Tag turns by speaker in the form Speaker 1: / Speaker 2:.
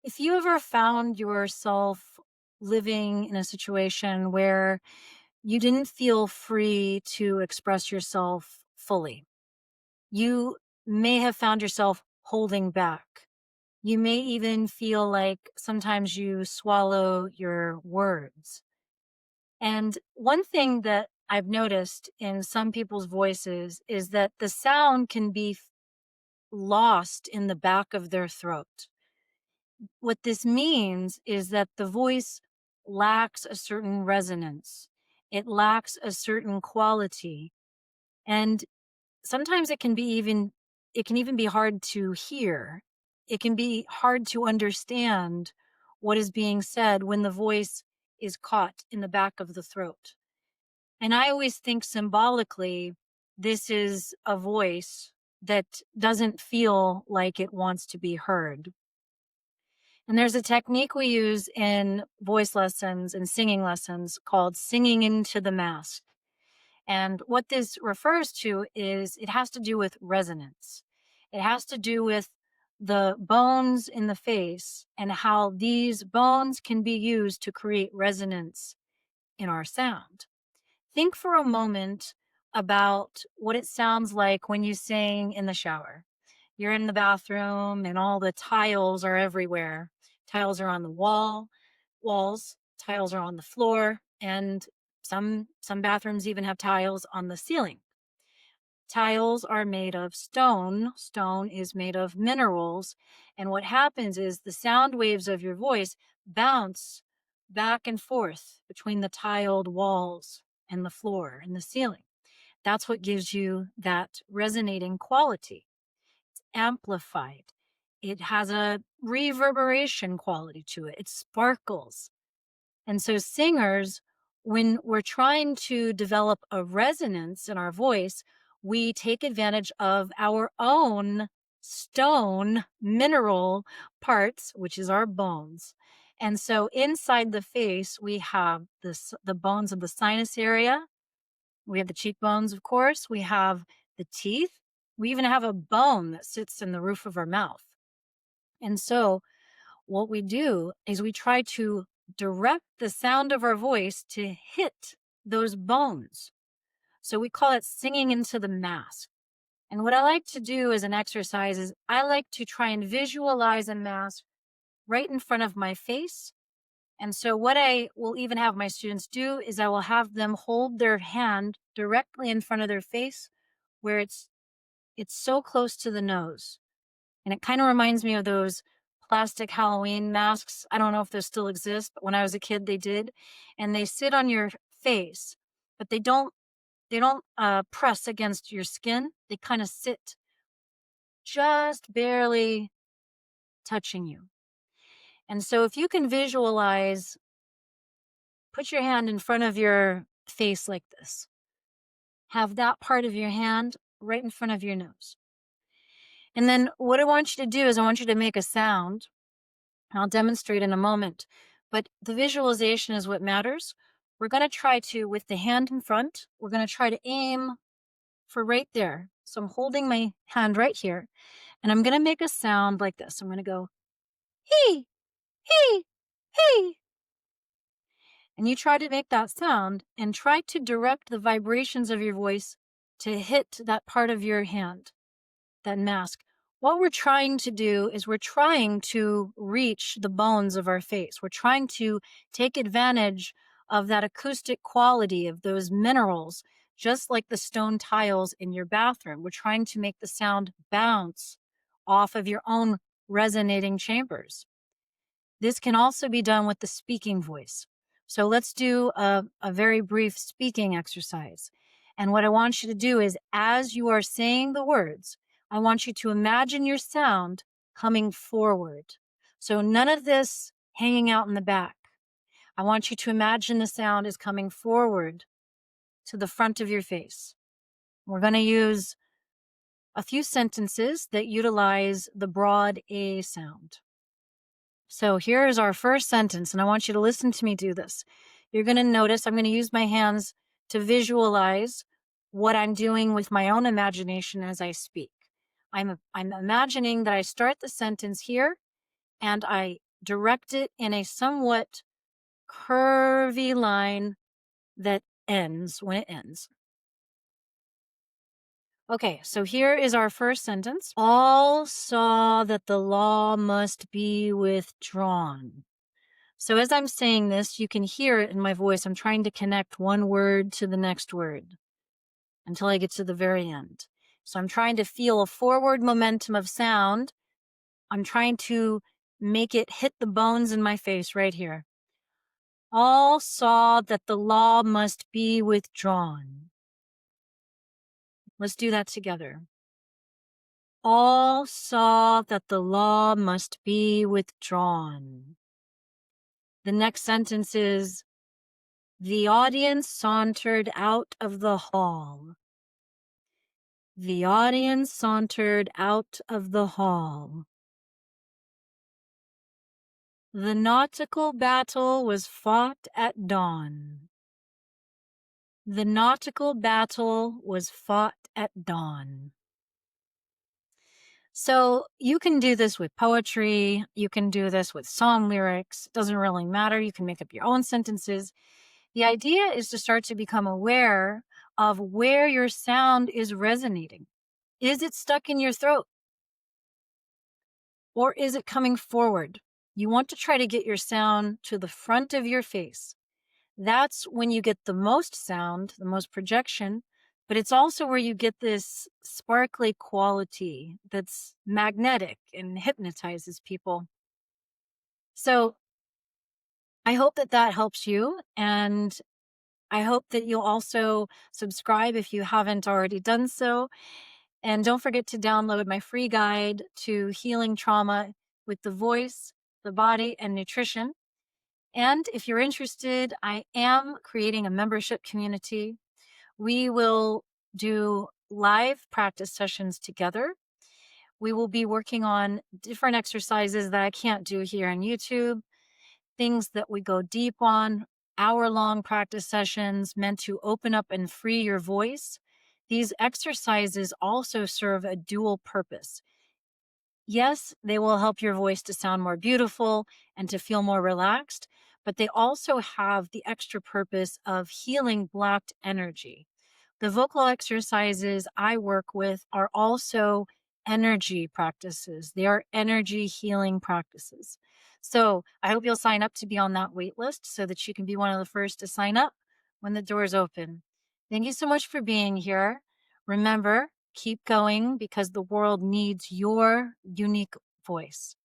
Speaker 1: If you ever found yourself living in a situation where you didn't feel free to express yourself fully, you may have found yourself holding back. You may even feel like sometimes you swallow your words. And one thing that I've noticed in some people's voices is that the sound can be lost in the back of their throat. What this means is that the voice lacks a certain resonance. It lacks a certain quality. And sometimes it can even be hard to hear. It can be hard to understand what is being said when the voice is caught in the back of the throat. And I always think symbolically, this is a voice that doesn't feel like it wants to be heard. And there's a technique we use in voice lessons and singing lessons called singing into the mask. And what this refers to is it has to do with resonance. It has to do with the bones in the face and how these bones can be used to create resonance in our sound. Think for a moment about what it sounds like when you sing in the shower. You're in the bathroom and all the tiles are everywhere. Tiles are on the walls, tiles are on the floor, and some bathrooms even have tiles on the ceiling. Tiles are made of stone. Stone is made of minerals. And what happens is the sound waves of your voice bounce back and forth between the tiled walls and the floor and the ceiling. That's what gives you that resonating quality. It's amplified. It has a reverberation quality to it. It sparkles. And so, singers, when we're trying to develop a resonance in our voice, we take advantage of our own stone mineral parts, which is our bones. And so, inside the face, we have the bones of the sinus area. We have the cheekbones, of course. We have the teeth. We even have a bone that sits in the roof of our mouth. And so, what we do is we try to direct the sound of our voice to hit those bones. So we call it singing into the mask. And what I like to do as an exercise is I like to try and visualize a mask right in front of my face. And so what I will even have my students do is I will have them hold their hand directly in front of their face where it's so close to the nose. And it kind of reminds me of those plastic Halloween masks. I don't know if those still exist, but when I was a kid, they did. And they sit on your face, but they don't press against your skin. They kind of sit just barely touching you. And so if you can visualize, put your hand in front of your face like this. Have that part of your hand right in front of your nose. And then what I want you to do is I want you to make a sound. I'll demonstrate in a moment, but the visualization is what matters. We're going to try to, with the hand in front, we're going to try to aim for right there. So I'm holding my hand right here and I'm going to make a sound like this. I'm going to go, hey, hey, hey. And you try to make that sound and try to direct the vibrations of your voice to hit that part of your hand, that mask. What we're trying to do is we're trying to reach the bones of our face. We're trying to take advantage of that acoustic quality of those minerals, just like the stone tiles in your bathroom. We're trying to make the sound bounce off of your own resonating chambers. This can also be done with the speaking voice. So let's do a very brief speaking exercise. And what I want you to do is as you are saying the words, I want you to imagine your sound coming forward. So none of this hanging out in the back. I want you to imagine the sound is coming forward to the front of your face. We're going to use a few sentences that utilize the broad A sound. So here is our first sentence, and I want you to listen to me do this. You're going to notice I'm going to use my hands to visualize what I'm doing with my own imagination as I speak. I'm imagining that I start the sentence here and I direct it in a somewhat curvy line that ends when it ends. Okay, so here is our first sentence. All saw that the law must be withdrawn. So as I'm saying this, you can hear it in my voice. I'm trying to connect one word to the next word until I get to the very end. So I'm trying to feel a forward momentum of sound. I'm trying to make it hit the bones in my face right here. All saw that the law must be withdrawn. Let's do that together. All saw that the law must be withdrawn. The next sentence is, the audience sauntered out of the hall. The audience sauntered out of the hall. The nautical battle was fought at dawn. The nautical battle was fought at dawn. So you can do this with poetry. You can do this with song lyrics. It doesn't really matter. You can make up your own sentences. The idea is to start to become aware of where your sound is resonating. Is it stuck in your throat? Or is it coming forward? You want to try to get your sound to the front of your face. That's when you get the most sound, the most projection, but it's also where you get this sparkly quality that's magnetic and hypnotizes people. So I hope that that helps you. And I hope that you'll also subscribe if you haven't already done so. And don't forget to download my free guide to healing trauma with the voice, the body, and nutrition. And if you're interested, I am creating a membership community. We will do live practice sessions together. We will be working on different exercises that I can't do here on YouTube, things that we go deep on, hour-long practice sessions meant to open up and free your voice. These exercises also serve a dual purpose. Yes, they will help your voice to sound more beautiful and to feel more relaxed, but they also have the extra purpose of healing blocked energy. The vocal exercises I work with are also energy practices. They are energy healing practices. So I hope you'll sign up to be on that wait list so that you can be one of the first to sign up when the doors open. Thank you so much for being here. Remember, keep going because the world needs your unique voice.